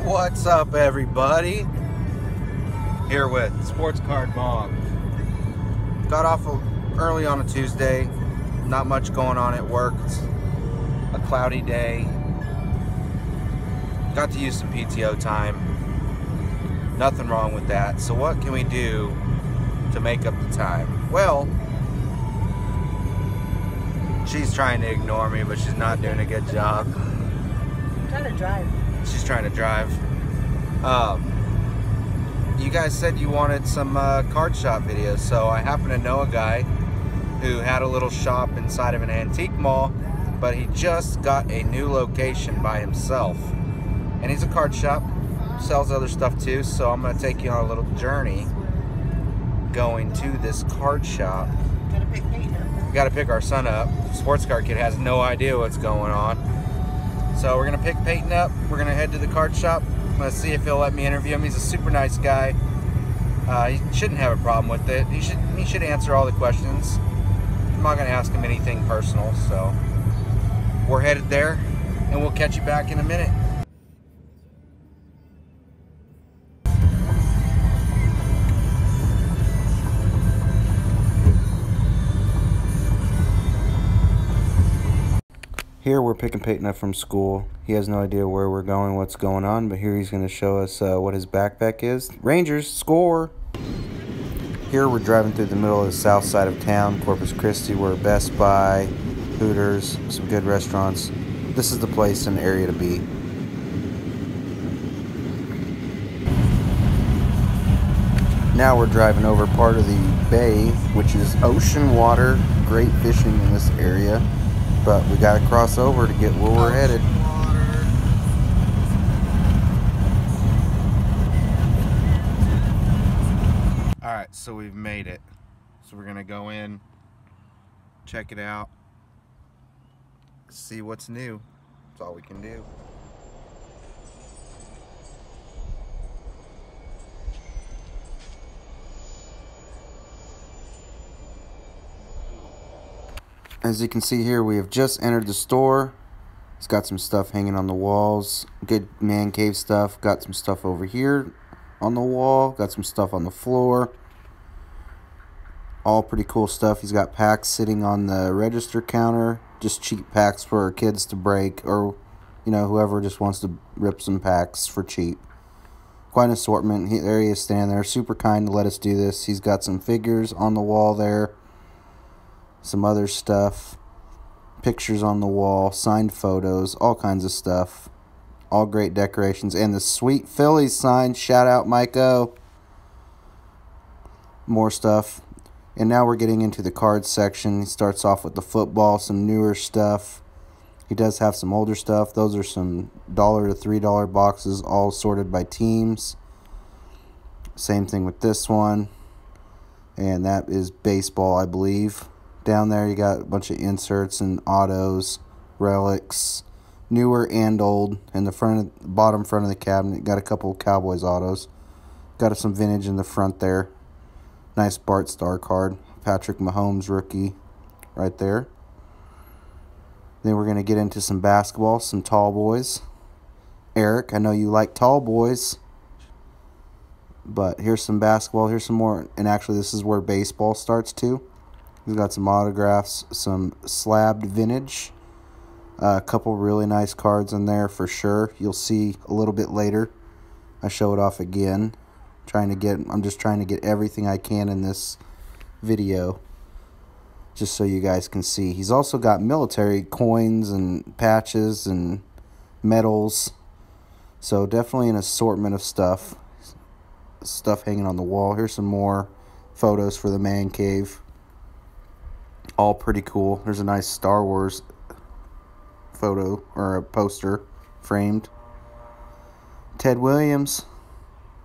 What's up, everybody? Here with Sports Card Mom. Got off early on a Tuesday. Not much going on at work. It's a cloudy day. Got to use some PTO time. Nothing wrong with that. So what can we do to make up the time? Well, she's trying to ignore me, but she's not doing a good job. I'm trying to drive. She's trying to drive. You guys said you wanted some card shop videos, so I happen to know a guy who had a little shop inside of an antique mall, but he just got a new location by himself. And he's a card shop, sells other stuff too, so I'm going to take you on a little journey going to this card shop. Gotta pick Peyton up. We got to pick our son up. Sports Card Kid has no idea what's going on. So we're going to pick Peyton up. We're going to head to the card shop. I'm going to see if he'll let me interview him. He's a super nice guy. He shouldn't have a problem with it. He should answer all the questions. I'm not going to ask him anything personal. So we're headed there, and we'll catch you back in a minute. Here we're picking Peyton up from school. He has no idea where we're going, what's going on, but here he's going to show us what his backpack is. Rangers, score! Here we're driving through the middle of the south side of town, Corpus Christi, where Best Buy, Hooters, some good restaurants. This is the place and area to be. Now we're driving over part of the bay, which is ocean water. Great fishing in this area. But we got to cross over to get where we're headed. Alright, so we've made it. So we're going to go in, check it out, see what's new. That's all we can do. As you can see here, we have just entered the store. It's got some stuff hanging on the walls. Good man cave stuff. Got some stuff over here on the wall. Got some stuff on the floor. All pretty cool stuff. He's got packs sitting on the register counter. Just cheap packs for kids to break, or, you know, whoever just wants to rip some packs for cheap. Quite an assortment. There he is standing there. Super kind to let us do this. He's got some figures on the wall there. Some other stuff, pictures on the wall, signed photos, all kinds of stuff. All great decorations. And the sweet Phillies sign. Shout out, Mike-O. More stuff. And now we're getting into the cards section. He starts off with the football, some newer stuff. He does have some older stuff. Those are some $1 to $3 boxes, all sorted by teams. Same thing with this one. And that is baseball, I believe. Down there you got a bunch of inserts and autos, relics, newer and old. In the bottom front of the cabinet, got a couple of Cowboys autos. Got some vintage in the front there. Nice Bart Starr card. Patrick Mahomes rookie right there. Then we're going to get into some basketball, some tall boys. Eric, I know you like tall boys. But here's some basketball. Here's some more. And actually, this is where baseball starts too. We've got some autographs, some slabbed vintage, a couple really nice cards in there for sure. You'll see a little bit later. I show it off again. I'm just trying to get everything I can in this video, just so you guys can see. He's also got military coins and patches and medals. So definitely an assortment of stuff. Stuff hanging on the wall. Here's some more photos for the man cave. All pretty cool. There's a nice Star Wars photo or a poster framed. Ted Williams.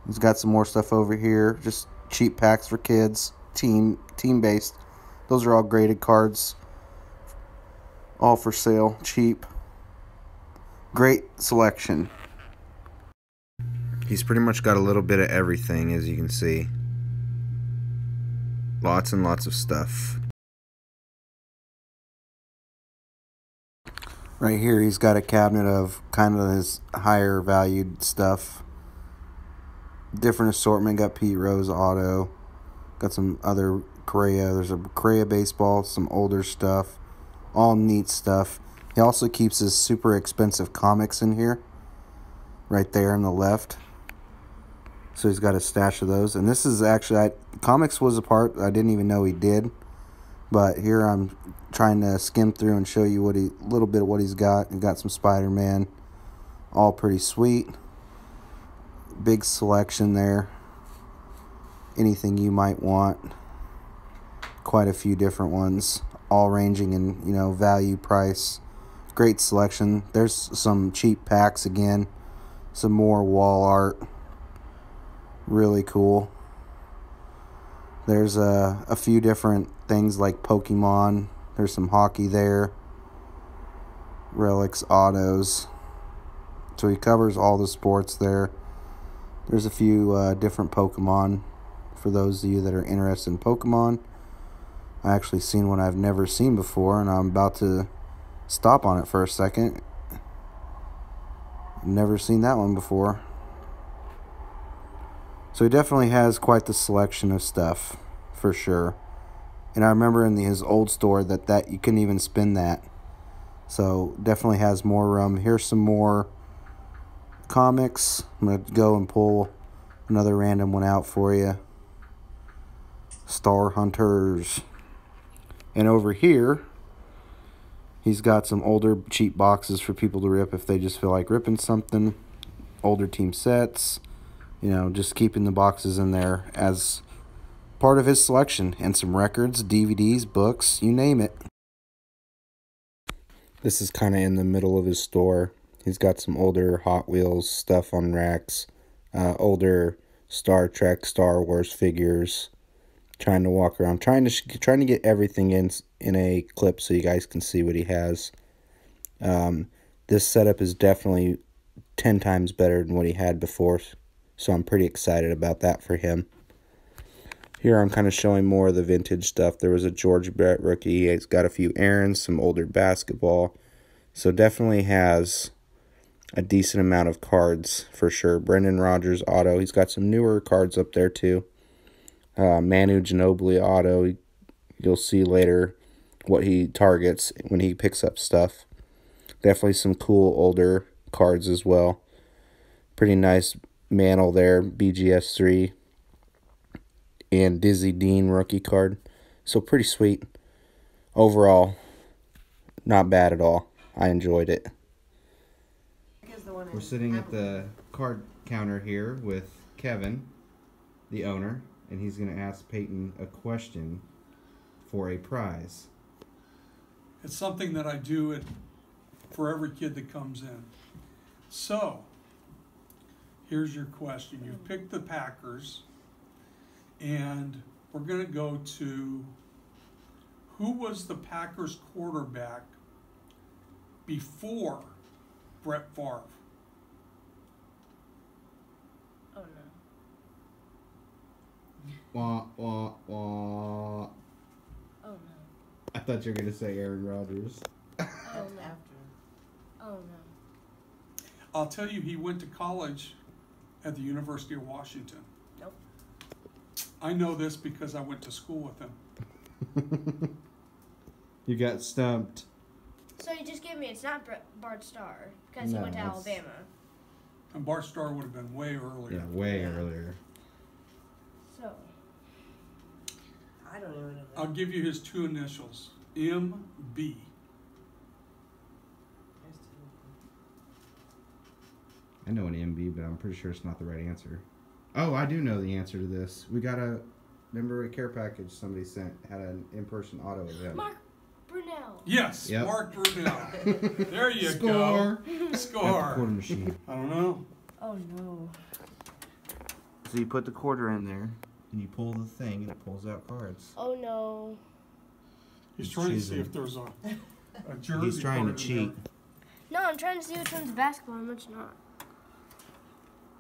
He's got some more stuff over here. Just cheap packs for kids. Team based. Those are all graded cards. All for sale. Cheap. Great selection. He's pretty much got a little bit of everything, as you can see. Lots and lots of stuff. Right here, he's got a cabinet of kind of his higher valued stuff. Different assortment. Got Pete Rose auto. Got some other Correa. There's a Correa baseball, some older stuff. All neat stuff. He also keeps his super expensive comics in here. Right there on the left. So he's got a stash of those. And this is actually, comics was a part I didn't even know he did. But here I'm trying to skim through and show you a little bit of what he's got. He's got some Spider-Man. All pretty sweet. Big selection there. Anything you might want. Quite a few different ones. All ranging in, value, price. Great selection. There's some cheap packs again. Some more wall art. Really cool. There's a few different things like Pokemon. There's some hockey there. Relics, autos. So he covers all the sports there. There's a few different Pokemon for those of you that are interested in Pokemon. I actually seen one I've never seen before, and I'm about to stop on it for a second. Never seen that one before. So he definitely has quite the selection of stuff, for sure. And I remember in his old store that you couldn't even spin that. So definitely has more room. Here's some more comics. I'm going to go and pull another random one out for you. Star Hunters. And over here, he's got some older cheap boxes for people to rip if they just feel like ripping something. Older team sets. Just keeping the boxes in there as part of his selection. And some records, DVDs, books, you name it. This is kind of in the middle of his store. He's got some older Hot Wheels stuff on racks. Older Star Trek, Star Wars figures. Trying to walk around. Trying to get everything in a clip so you guys can see what he has. This setup is definitely 10 times better than what he had before. So I'm pretty excited about that for him. Here I'm kind of showing more of the vintage stuff. There was a George Brett rookie. He's got a few Aarons, some older basketball. So definitely has a decent amount of cards for sure. Brendan Rodgers auto. He's got some newer cards up there too. Manu Ginobili auto. You'll see later what he targets when he picks up stuff. Definitely some cool older cards as well. Pretty nice Mantle there, BGS3, and Dizzy Dean rookie card. So pretty sweet. Overall, not bad at all. I enjoyed it. We're sitting at the card counter here with Kevin, the owner, and he's going to ask Peyton a question for a prize. It's something that I do for every kid that comes in. So, here's your question. You've picked the Packers, and we're going to go to who was the Packers quarterback before Brett Favre? Oh no. Wah, wah, wah. Oh no. I thought you were going to say Aaron Rodgers. Oh no. Oh no. I'll tell you, he went to college at the University of Washington. Nope. I know this because I went to school with him. You got stumped. So you just gave me, it's not Bart Starr, because he No, went to it's- Alabama. And Bart Starr would have been way earlier. Yeah, way earlier. So, I don't even know that. I'll give you his two initials, MB. I know an MB, but I'm pretty sure it's not the right answer. Oh, I do know the answer to this. We got remember a care package somebody sent, had an in-person auto event. Mark Brunell. Yes, Yep. Mark Brunell. There you Score. go. At the Score. quarter machine. I don't know. Oh no. So you put the quarter in there, and you pull the thing, and it pulls out cards. Oh no. He's trying to see if there's a jersey. He's trying to card in cheat. No, I'm trying to see which one's basketball and which not.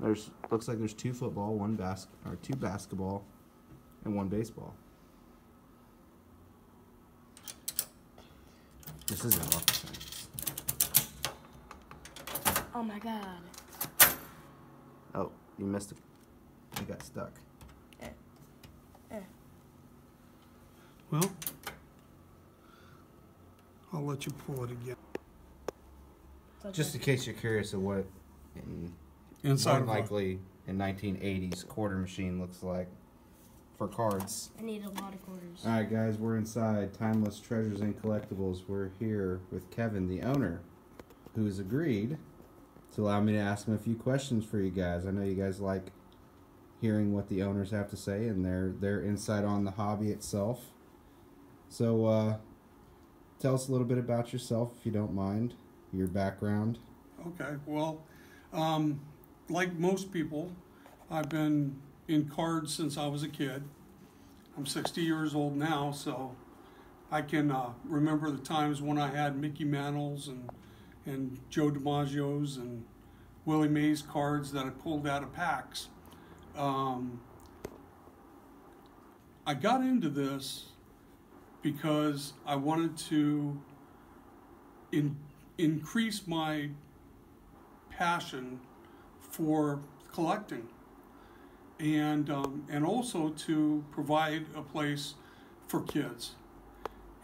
Looks like there's two football, two basketball, and one baseball. This isn't rocket science. Oh my god. Oh, you missed it. You got stuck. Well, I'll let you pull it again. Just in case you're curious of what Inside of likely in 1980s quarter machine looks like for cards. I need a lot of quarters. All right, guys, we're inside Timeless Treasures and Collectibles. We're here with Kevin, the owner, who's agreed to allow me to ask him a few questions for you guys. I know you guys like hearing what the owners have to say and their insight on the hobby itself. So, tell us a little bit about yourself, if you don't mind, your background. Okay, well, like most people, I've been in cards since I was a kid. I'm 60 years old now, so I can remember the times when I had Mickey Mantles and Joe DiMaggio's and Willie Mays cards that I pulled out of packs. I got into this because I wanted to increase my passion for collecting, and also to provide a place for kids.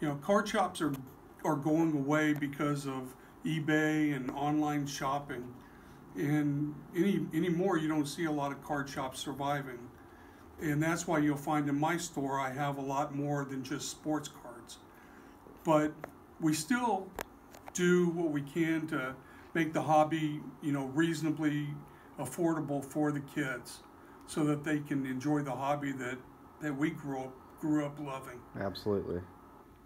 You know, card shops are going away because of eBay and online shopping, and anymore you don't see a lot of card shops surviving. And that's why you'll find in my store I have a lot more than just sports cards. But we still do what we can to make the hobby, you know, reasonably affordable for the kids, so that they can enjoy the hobby that we grew up loving. Absolutely.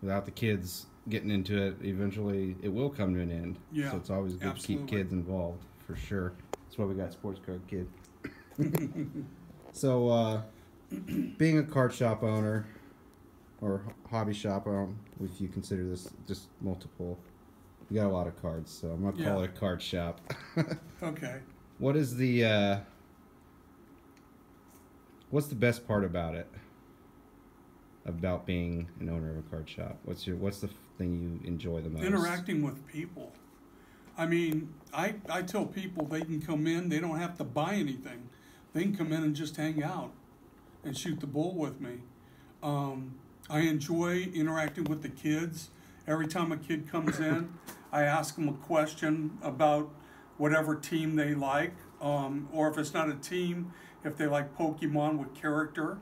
Without the kids getting into it, eventually it will come to an end. Yeah, so it's always good absolutely. to keep kids involved, for sure. That's why we got Sports Card Kid. So, being a card shop owner, or hobby shop owner, if you consider this just multiple, you got a lot of cards, so I'm going to call it a card shop. Okay. What is the, what's the best part about it? About being an owner of a card shop? What's the thing you enjoy the most? Interacting with people. I mean, I tell people they can come in, they don't have to buy anything. They can come in and just hang out and shoot the bull with me. I enjoy interacting with the kids. Every time a kid comes in, I ask them a question about whatever team they like, or if it's not a team, if they like Pokemon with character.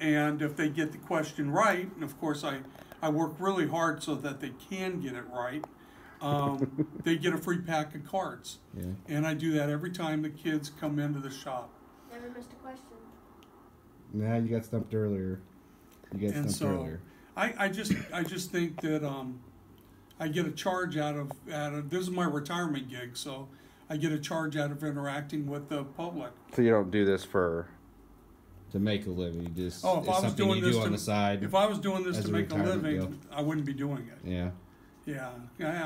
And if they get the question right, and of course I work really hard so that they can get it right, they get a free pack of cards. Yeah. And I do that every time the kids come into the shop. Never missed a question. Nah, you got stumped earlier. I just think that I get a charge out of this is my retirement gig, so I get a charge out of interacting with the public. So you don't do this to make a living. You just if I was doing this on the side. If I was doing this as to a make a retirement living, deal. I wouldn't be doing it. Yeah. Yeah,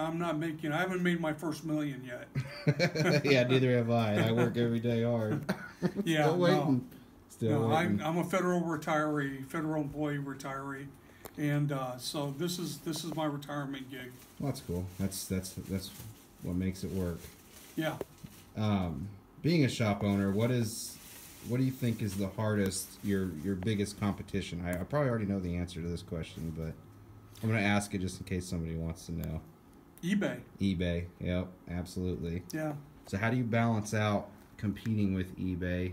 I'm not making. I haven't made my first million yet. Yeah, neither have I. I work every day hard. Yeah, Still waiting. Still No, waiting. I'm a federal employee retiree, and so this is my retirement gig. Well, that's cool. That's what makes it work. Yeah. Being a shop owner, what do you think is the hardest, your biggest competition? I probably already know the answer to this question, but I'm going to ask it just in case somebody wants to know. eBay. Yep, absolutely. Yeah. So how do you balance out competing with eBay?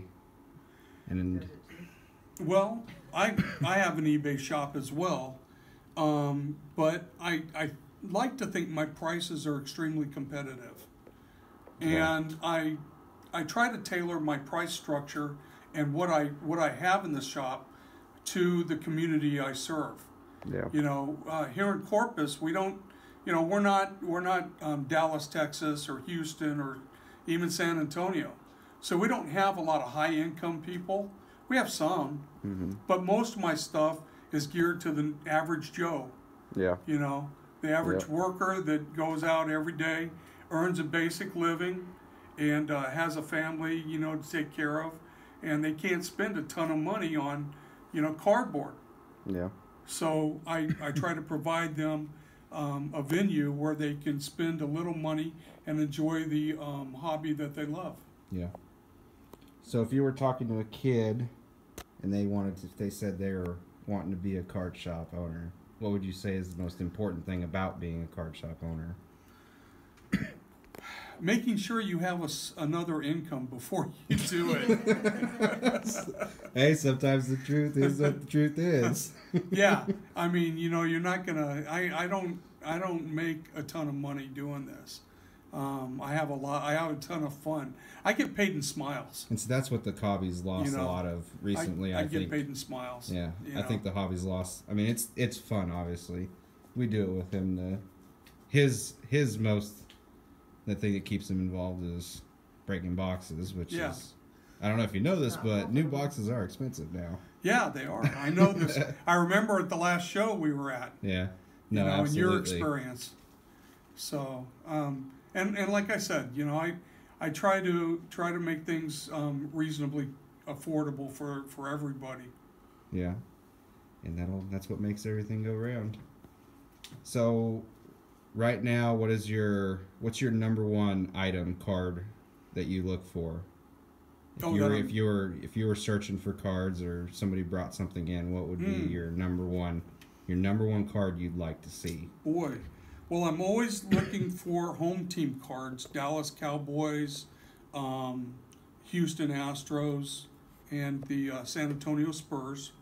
And Well, I have an eBay shop as well, but I like to think my prices are extremely competitive, and I try to tailor my price structure and what I have in the shop to the community I serve. yeah, You know, here in Corpus, we don't, you know, we're not Dallas, Texas, or Houston, or even San Antonio. So we don't have a lot of high income people. We have some, but most of my stuff is geared to the average Joe. yeah, You know, the average worker that goes out every day, earns a basic living, and has a family, you know, to take care of, and they can't spend a ton of money on, you know, cardboard. yeah. So I try to provide them a venue where they can spend a little money and enjoy the hobby that they love. Yeah. So if you were talking to a kid and they said they were wanting to be a card shop owner, what would you say is the most important thing about being a card shop owner? Making sure you have another income before you do it. Hey, sometimes the truth is what the truth is. Yeah, I mean, you know, you're not gonna. I don't make a ton of money doing this. I have a ton of fun. I get paid in smiles. And so that's what the hobby's lost a lot of recently. I think. get paid in smiles. Yeah, I think the hobby's lost. I mean, it's fun. Obviously, we do it with him. His most. The thing that keeps him involved is breaking boxes, which is, I don't know if you know this, but new boxes are expensive now. Yeah, they are. I know this. I remember at the last show we were at. Yeah. No, absolutely. In your experience. So, and like I said, you know, I try to make things reasonably affordable for everybody. Yeah. And that's what makes everything go round. So, right now, what's your number one item card that you look for? If you were searching for cards or somebody brought something in, what would be your number one card you'd like to see? Boy, well, I'm always looking for home team cards: Dallas Cowboys, Houston Astros, and the San Antonio Spurs.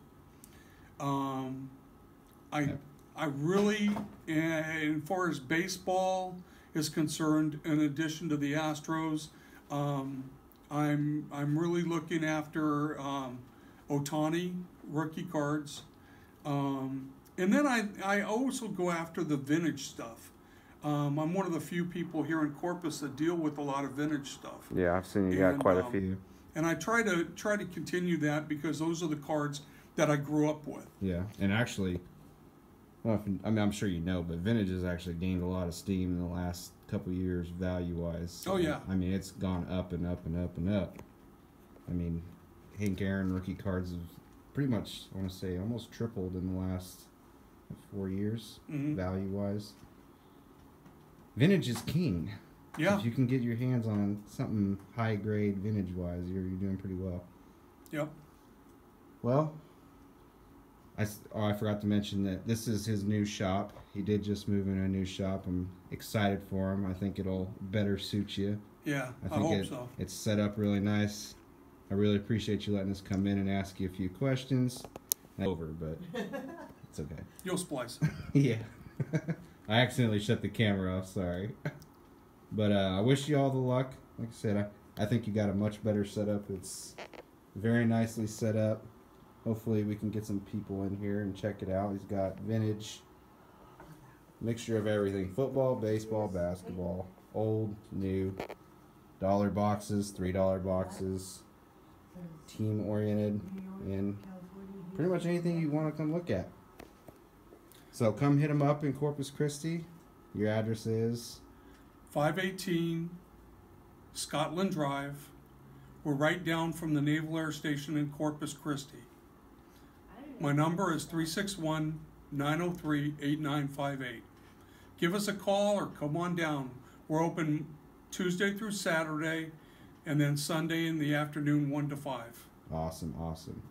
I really, as far as baseball is concerned, in addition to the Astros, I'm really looking after Ohtani rookie cards, and then I also go after the vintage stuff. I'm one of the few people here in Corpus that deal with a lot of vintage stuff. Yeah, I've seen you got quite a few. And I try to continue that because those are the cards that I grew up with. Yeah, and actually. Well, I'm sure you know, but vintage has actually gained a lot of steam in the last couple of years, value-wise. So, oh yeah. I mean, it's gone up and up and up and up. I mean, Hank Aaron rookie cards have pretty much, I want to say, almost tripled in the last 4 years, value-wise. Vintage is king. Yeah. If you can get your hands on something high-grade vintage-wise, you're doing pretty well. Yep. Well. I forgot to mention that this is his new shop. He did just move in a new shop. I'm excited for him. I think it'll better suit you. Yeah, I hope so. It's set up really nice. I really appreciate you letting us come in and ask you a few questions. Over, but it's okay. You'll splice. Yeah. I accidentally shut the camera off, sorry. But I wish you all the luck. Like I said, I think you got a much better setup. It's very nicely set up. Hopefully we can get some people in here and check it out. He's got vintage, mixture of everything. Football, baseball, basketball, old, new, dollar boxes, $3 boxes, team-oriented, and pretty much anything you want to come look at. So come hit him up in Corpus Christi. Your address is? 518 Scotland Drive. We're right down from the Naval Air Station in Corpus Christi. My number is 361-903-8958. Give us a call or come on down. We're open Tuesday through Saturday, and then Sunday in the afternoon, 1 to 5. Awesome, awesome.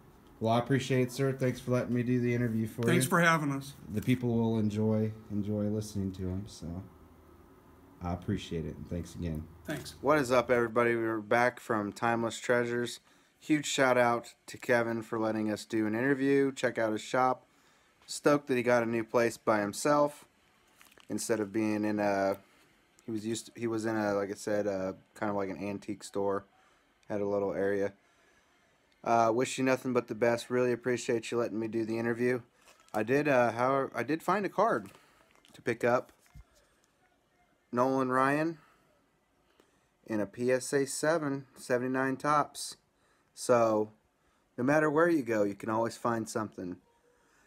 Well, I appreciate it, sir. Thanks for letting me do the interview for you. Thanks for having us. The people will enjoy listening to him, so I appreciate it. And thanks again. Thanks. What is up, everybody? We're back from Timeless Treasures. Huge shout out to Kevin for letting us do an interview. Check out his shop. Stoked that he got a new place by himself instead of being in a. He was in a, like I said, kind of like an antique store. Had a little area. Wish you nothing but the best. Really appreciate you letting me do the interview. I did, however, I did find a card to pick up. Nolan Ryan in a PSA 7, 79 tops. So, no matter where you go, you can always find something.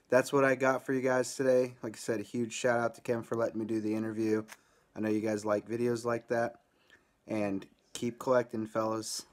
That's what I got for you guys today. Like I said, a huge shout out to Kevin for letting me do the interview. I know you guys like videos like that. And keep collecting, fellas.